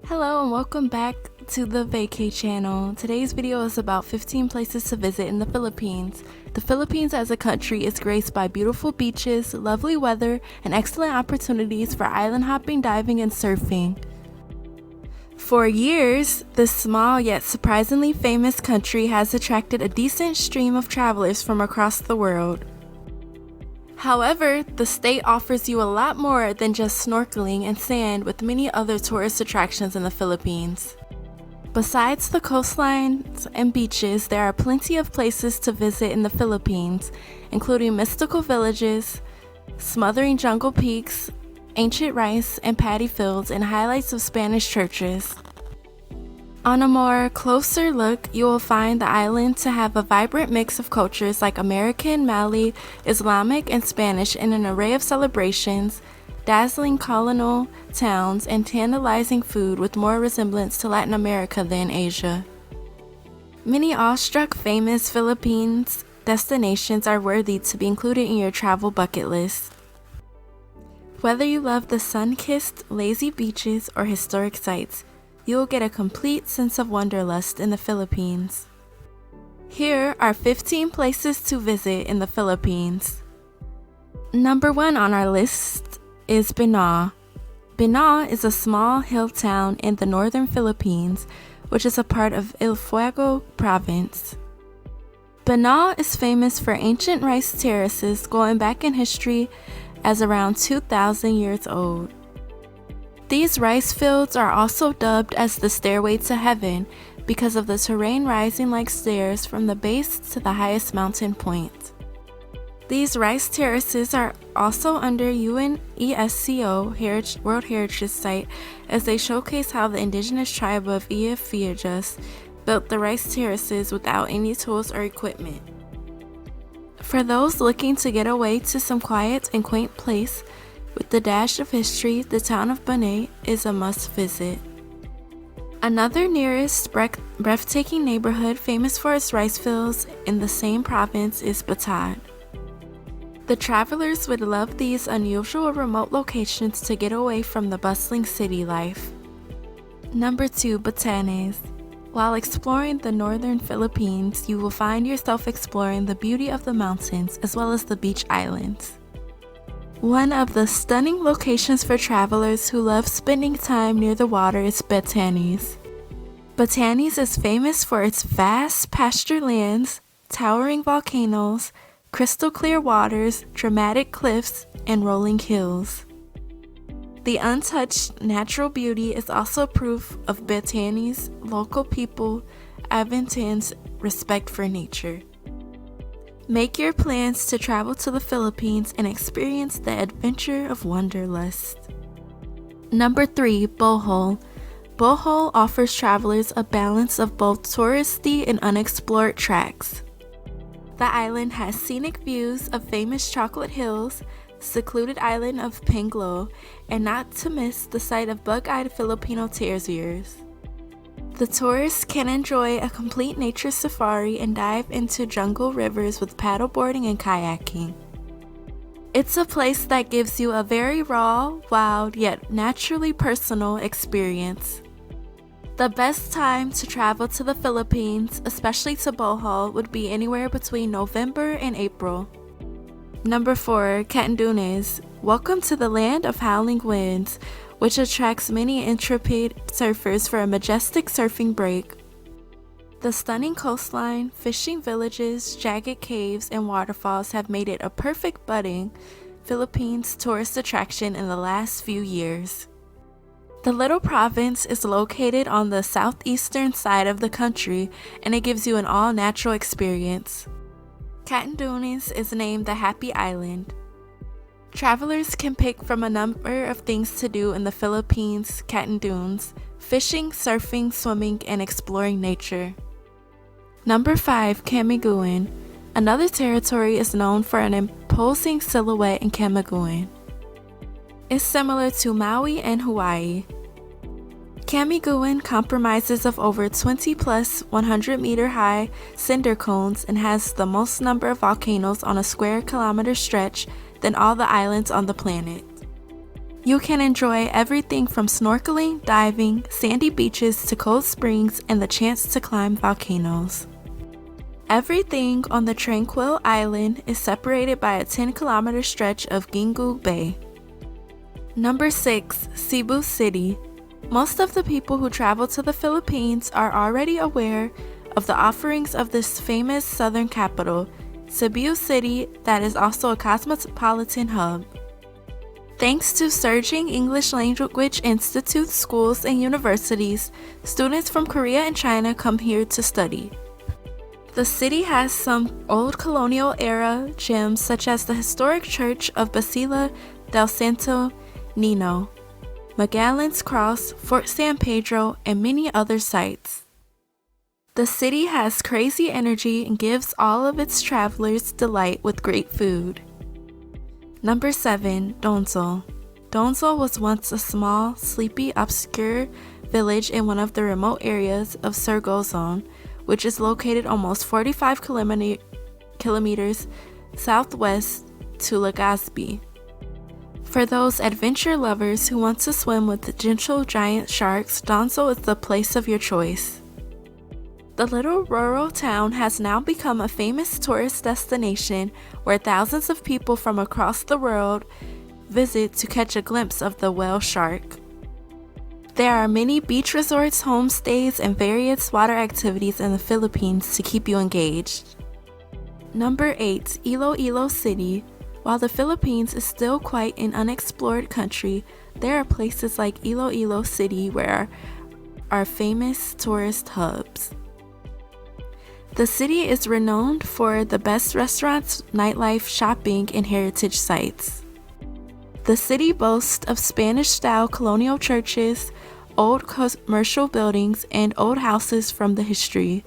Hello and welcome back to the Vacay channel. Today's video is about 15 places to visit in the Philippines. The Philippines as a country is graced by beautiful beaches, lovely weather, and excellent opportunities for island hopping, diving, and surfing. For years, this small yet surprisingly famous country has attracted a decent stream of travelers from across the world. However, the state offers you a lot more than just snorkeling and sand with many other tourist attractions in the Philippines. Besides the coastlines and beaches, there are plenty of places to visit in the Philippines, including mystical villages, smothering jungle peaks, ancient rice and paddy fields, and highlights of Spanish churches. On a more closer look, you will find the island to have a vibrant mix of cultures like American, Malay, Islamic, and Spanish in an array of celebrations, dazzling colonial towns, and tantalizing food with more resemblance to Latin America than Asia. Many awestruck famous Philippines destinations are worthy to be included in your travel bucket list. Whether you love the sun-kissed, lazy beaches or historic sites, you will get a complete sense of wanderlust in the Philippines. Here are 15 places to visit in the Philippines. Number 1 on our list is Banaue. Banaue is a small hill town in the northern Philippines, which is a part of El Fuego province. Banaue is famous for ancient rice terraces going back in history as around 2,000 years old. These rice fields are also dubbed as the Stairway to Heaven because of the terrain rising like stairs from the base to the highest mountain point. These rice terraces are also under UNESCO World Heritage Site as they showcase how the indigenous tribe of Iafijos built the rice terraces without any tools or equipment. For those looking to get away to some quiet and quaint place, with the dash of history, the town of Banaue is a must visit. Another nearest breathtaking neighborhood famous for its rice fields in the same province is Batanes. The travelers would love these unusual remote locations to get away from the bustling city life. Number 2, Batanes. While exploring the northern Philippines, you will find yourself exploring the beauty of the mountains as well as the beach islands. One of the stunning locations for travelers who love spending time near the water is Batanes. Batanes is famous for its vast pasture lands, towering volcanoes, crystal clear waters, dramatic cliffs, and rolling hills. The untouched natural beauty is also proof of Batanes' local people Aventan's respect for nature. Make your plans to travel to the Philippines and experience the adventure of wanderlust. Number 3, Bohol. Bohol offers travelers a balance of both touristy and unexplored tracks. The island has scenic views of famous chocolate hills, secluded island of Panglao, and not to miss the sight of bug-eyed Filipino terraces. The tourists can enjoy a complete nature safari and dive into jungle rivers with paddleboarding and kayaking. It's a place that gives you a very raw, wild, yet naturally personal experience. The best time to travel to the Philippines, especially to Bohol, would be anywhere between November and April. Number 4, Batanes. Welcome to the land of howling winds, which attracts many intrepid surfers for a majestic surfing break. The stunning coastline, fishing villages, jagged caves, and waterfalls have made it a perfect budding Philippines tourist attraction in the last few years. The little province is located on the southeastern side of the country, and it gives you an all-natural experience. Batanes is named the Happy Island. Travelers can pick from a number of things to do in the Philippines, Batanes: fishing, surfing, swimming, and exploring nature. Number 5, Camiguin. Another territory is known for an imposing silhouette in Camiguin. It's similar to Maui and Hawaii. Camiguin comprises of over 20 plus 100-meter high cinder cones and has the most number of volcanoes on a square kilometer stretch than all the islands on the planet. You can enjoy everything from snorkeling, diving, sandy beaches to cold springs and the chance to climb volcanoes. Everything on the tranquil island is separated by a 10-kilometer stretch of Gingu Bay. Number 6. Cebu City. Most of the people who travel to the Philippines are already aware of the offerings of this famous southern capital, Cebu City, that is also a cosmopolitan hub. Thanks to surging English language institutes, schools, and universities, students from Korea and China come here to study. The city has some old colonial era gems such as the historic church of Basila del Santo Nino, Magellan's Cross, Fort San Pedro, and many other sites. The city has crazy energy and gives all of its travelers delight with great food. Number 7. Donsol. Donsol was once a small, sleepy, obscure village in one of the remote areas of Surgozon, which is located almost 45 kilometers southwest to Legazpi. For those adventure lovers who want to swim with the gentle giant sharks, Donsol is the place of your choice. The little rural town has now become a famous tourist destination where thousands of people from across the world visit to catch a glimpse of the whale shark. There are many beach resorts, homestays, and various water activities in the Philippines to keep you engaged. Number 8. Iloilo City. While the Philippines is still quite an unexplored country, there are places like Iloilo City where are famous tourist hubs. The city is renowned for the best restaurants, nightlife, shopping, and heritage sites. The city boasts of Spanish-style colonial churches, old commercial buildings, and old houses from the history.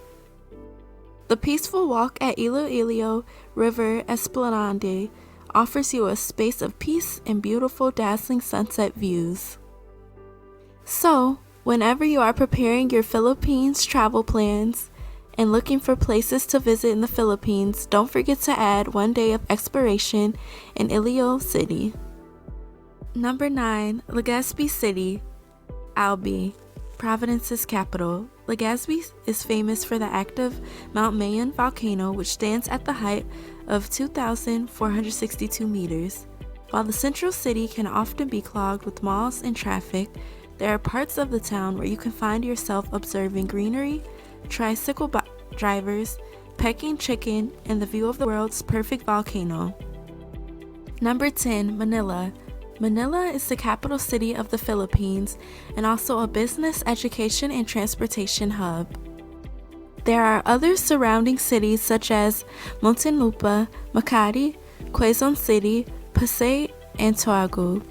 The peaceful walk at Iloilo River Esplanade offers you a space of peace and beautiful, dazzling sunset views. So, whenever you are preparing your Philippines travel plans, and looking for places to visit in the Philippines, don't forget to add one day of exploration in Iloilo City. Number 9. Legazpi City, Albi, Providence's capital. Legazpi is famous for the active Mount Mayon volcano, which stands at the height of 2,462 meters. While the central city can often be clogged with malls and traffic, there are parts of the town where you can find yourself observing greenery, tricycle drivers, pecking chicken, and the view of the world's perfect volcano. Number 10. Manila. Manila is the capital city of the Philippines and also a business, education, and transportation hub. There are other surrounding cities such as Muntinlupa, Makati, Quezon City, Pasay, and Tuagu.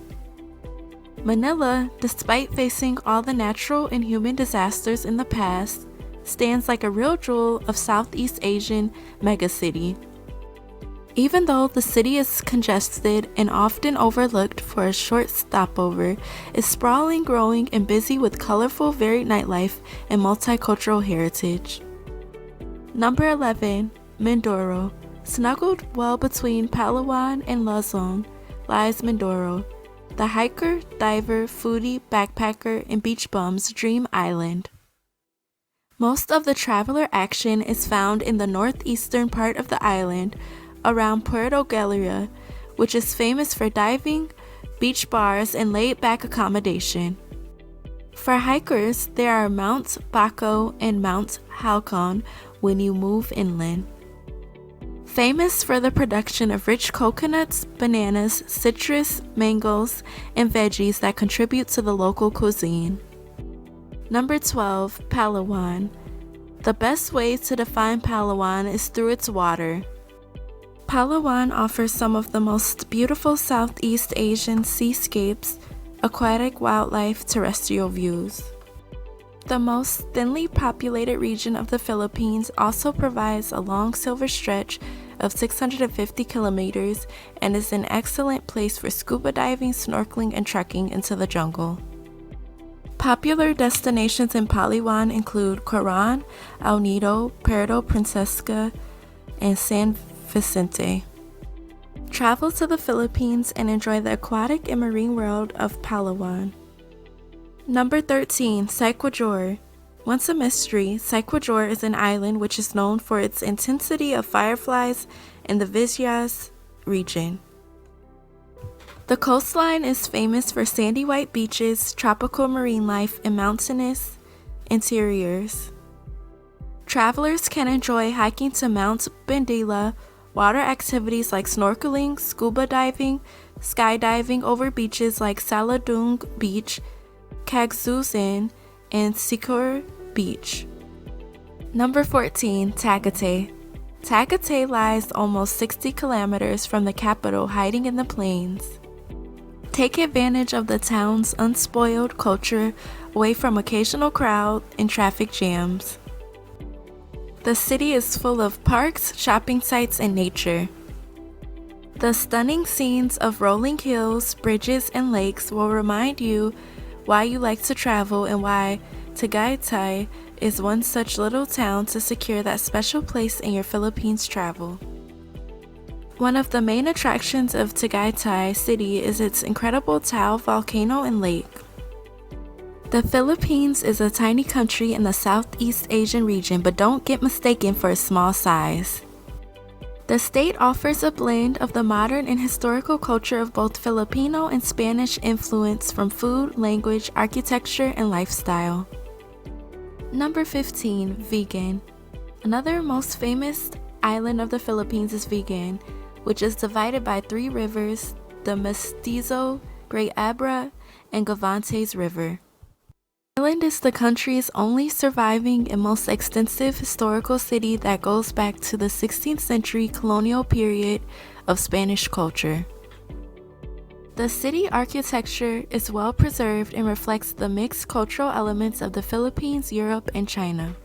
Manila, despite facing all the natural and human disasters in the past, stands like a real jewel of Southeast Asian megacity. Even though the city is congested and often overlooked for a short stopover, it's sprawling, growing, and busy with colorful, varied nightlife and multicultural heritage. Number 11. Mindoro. Snuggled well between Palawan and Luzon lies Mindoro, the hiker, diver, foodie, backpacker, and beach bum's dream island. Most of the traveler action is found in the northeastern part of the island, around Puerto Galera, which is famous for diving, beach bars, and laid-back accommodation. For hikers, there are Mount Baco and Mount Halcon when you move inland. Famous for the production of rich coconuts, bananas, citrus, mangoes, and veggies that contribute to the local cuisine. Number 12. Palawan. The best way to define Palawan is through its water. Palawan offers some of the most beautiful Southeast Asian seascapes, aquatic wildlife, terrestrial views. The most thinly populated region of the Philippines also provides a long silver stretch of 650 kilometers and is an excellent place for scuba diving, snorkeling, and trekking into the jungle. Popular destinations in Palawan include Coron, El Nido, Puerto Princesa, and San Vicente. Travel to the Philippines and enjoy the aquatic and marine world of Palawan. Number 13, Secluded. Once a mystery, Secluded is an island which is known for its intensity of fireflies in the Visayas region. The coastline is famous for sandy white beaches, tropical marine life, and mountainous interiors. Travelers can enjoy hiking to Mount Bandila, water activities like snorkeling, scuba diving, skydiving over beaches like Saladung Beach, Cagzuzen, and Sikor Beach. Number 14, Tagaytay. Tagaytay lies almost 60 kilometers from the capital, hiding in the plains. Take advantage of the town's unspoiled culture away from occasional crowd and traffic jams. The city is full of parks, shopping sites, and nature. The stunning scenes of rolling hills, bridges, and lakes will remind you why you like to travel and why Tagaytay is one such little town to secure that special place in your Philippines travel. One of the main attractions of Tagaytay City is its incredible Taal volcano and lake. The Philippines is a tiny country in the Southeast Asian region, but don't get mistaken for its small size. The state offers a blend of the modern and historical culture of both Filipino and Spanish influence from food, language, architecture, and lifestyle. Number 15, Vigan. Another most famous island of the Philippines is Vigan, which is divided by 3 rivers, the Mestizo, Great Abra, and Gavantes River. The island is the country's only surviving and most extensive historical city that goes back to the 16th century colonial period of Spanish culture. The city architecture is well preserved and reflects the mixed cultural elements of the Philippines, Europe, and China.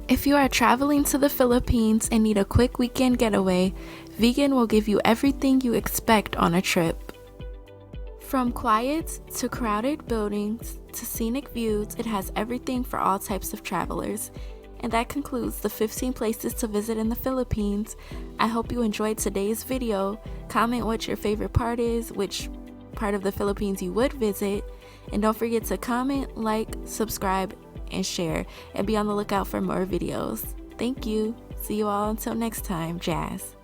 If you are traveling to the Philippines and need a quick weekend getaway, Vigan will give you everything you expect on a trip. From quiet to crowded buildings to scenic views, it has everything for all types of travelers. And that concludes the 15 places to visit in the Philippines. I hope you enjoyed today's video. Comment what your favorite part is, which part of the Philippines you would visit, and don't forget to comment, like, subscribe, and share, and be on the lookout for more videos. Thank you. See you all until next time. Jazz.